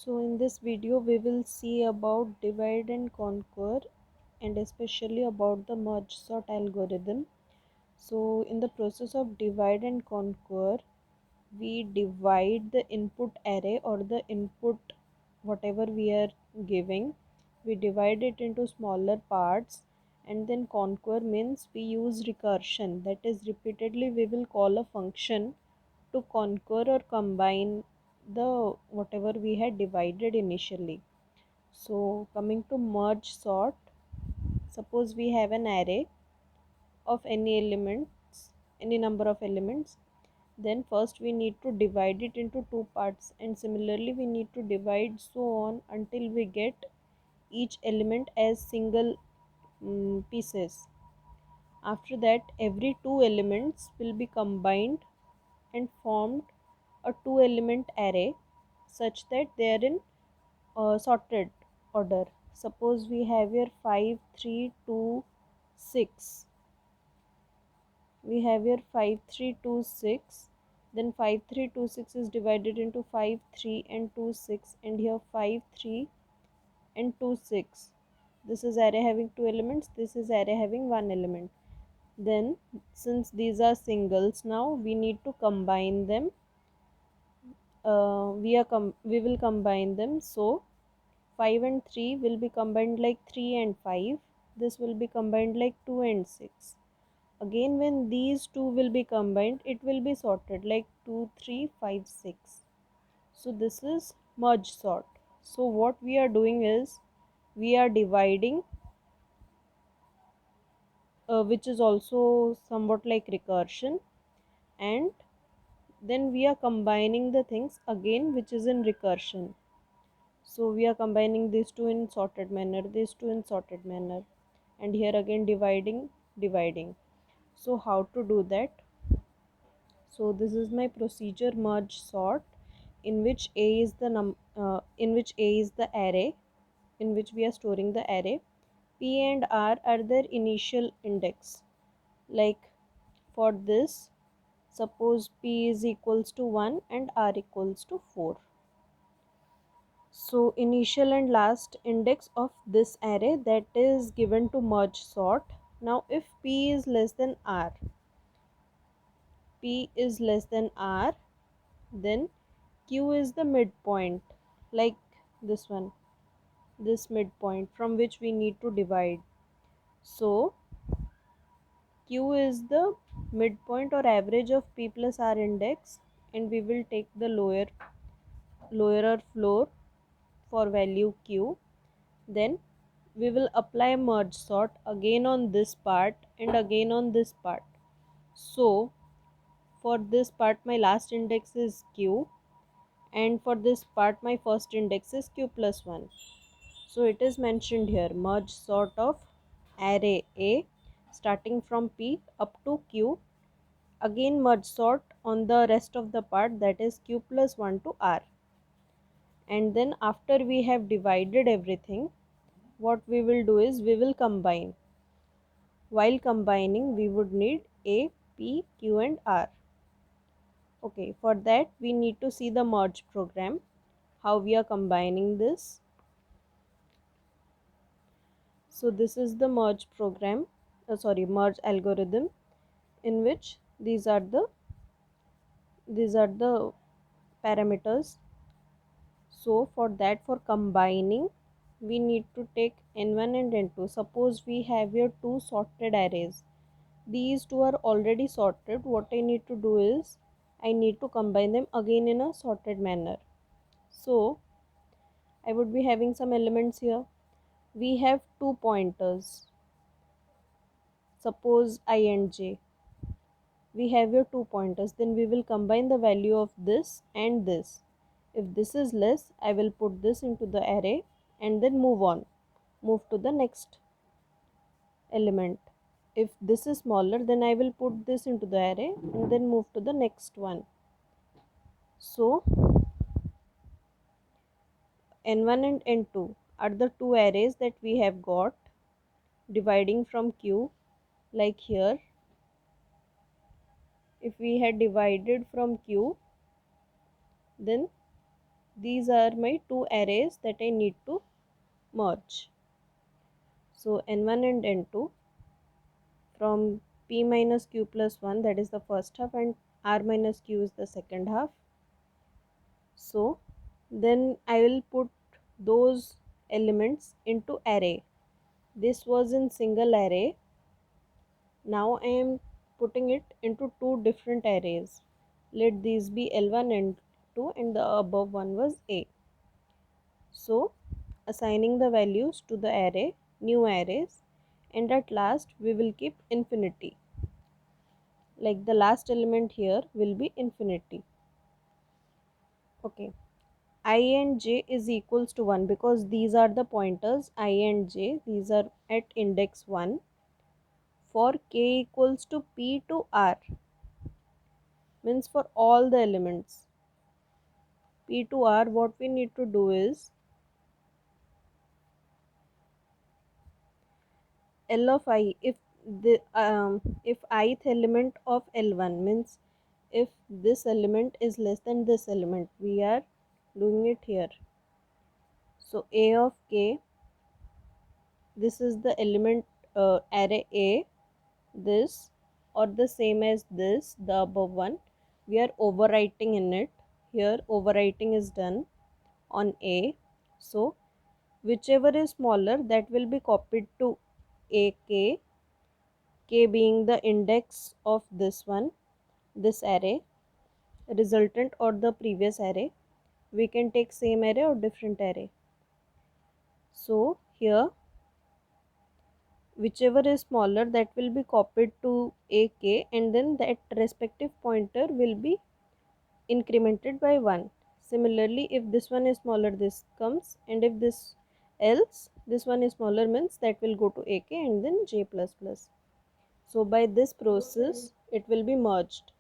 So in this video we will see about divide and conquer, and especially about the merge sort algorithm. So in the process of divide and conquer, we divide the input array or the input whatever we are giving, we divide it into smaller parts, and then conquer means we use recursion, that is repeatedly we will call a function to conquer or combine the whatever we had divided initially. So coming to merge sort, suppose we have an array of any number of elements, then first we need to divide it into two parts, and similarly we need to divide so on until we get each element as single pieces. After that, every two elements will be combined and formed a two element array such that they are in sorted order. Suppose we have here 5 3 2 6. We have here 5 3 2 6. Then 5 3 2 6 is divided into 5 3 and 2 6, and here 5 3 and 2 6. This is array having two elements, this is array having one element. Then since these are singles, now we need to combine them. We will combine them. So 5 and 3 will be combined like 3 and 5. This will be combined like 2 and 6. Again, when these two will be combined, it will be sorted like 2 3 5 6. So this is merge sort. So what we are doing is we are dividing, which is also somewhat like recursion, and then we are combining the things again, which is in recursion. So we are combining these two in sorted manner, these two in sorted manner, and here again dividing. So how to do that? So this is my procedure merge sort, in which A is the array in which we are storing the array. P and R are their initial index. Like for this, suppose P is equals to 1 and R equals to 4. So initial and last index of this array, that is given to merge sort. Now if P is less than R, then Q is the midpoint, like this one, this midpoint from which we need to divide. So Q is the midpoint or average of P plus R index, and we will take the lower or floor for value Q. Then we will apply merge sort again on this part and again on this part. So for this part my last index is Q, and for this part my first index is Q plus 1. So it is mentioned here, merge sort of array A starting from P up to Q. Again merge sort on the rest of the part, that is Q plus 1 to R. And then after we have divided everything, what we will do is we will combine. While combining, we would need A, P, Q and R. Okay, for that we need to see the merge program, how we are combining this. So this is the merge program, merge algorithm, in which these are the parameters. So for that, for combining, we need to take n1 and n2. Suppose we have here two sorted arrays. These two are already sorted. What I need to do is I need to combine them again in a sorted manner. So I would be having some elements here. We have two pointers, suppose I and j. We have here two pointers, then we will combine the value of this and this. If this is less, I will put this into the array and then move to the next element. If this is smaller, then I will put this into the array and then move to the next one. So n1 and n2 are the two arrays that we have got dividing from Q. Like here, if we had divided from Q, then these are my two arrays that I need to merge. So n1 and n2 from p minus q plus 1, that is the first half, and r minus q is the second half. So then I will put those elements into array. This was in single array. Now I am putting it into two different arrays. Let these be L1 and 2, and the above one was A. So assigning the values to the array, new arrays, and at last we will keep infinity. Like the last element here will be infinity. Okay. I and j is equals to 1 because these are the pointers I and j. These are at index 1. For k equals to p to r, means for all the elements p to r, what we need to do is L of I. If ith element of L1 means if this element is less than this element, we are doing it here. So A of k, this is the element array A, this or the same as this, the above one, we are overwriting in it. Here overwriting is done on A. So whichever is smaller, that will be copied to AK, K being the index of this one, this array, resultant or the previous array. We can take same array or different array. So here whichever is smaller, that will be copied to AK, and then that respective pointer will be incremented by 1. Similarly, if this one is smaller, this comes, and if this else this one is smaller, means that will go to AK and then j plus plus. So by this process it will be merged.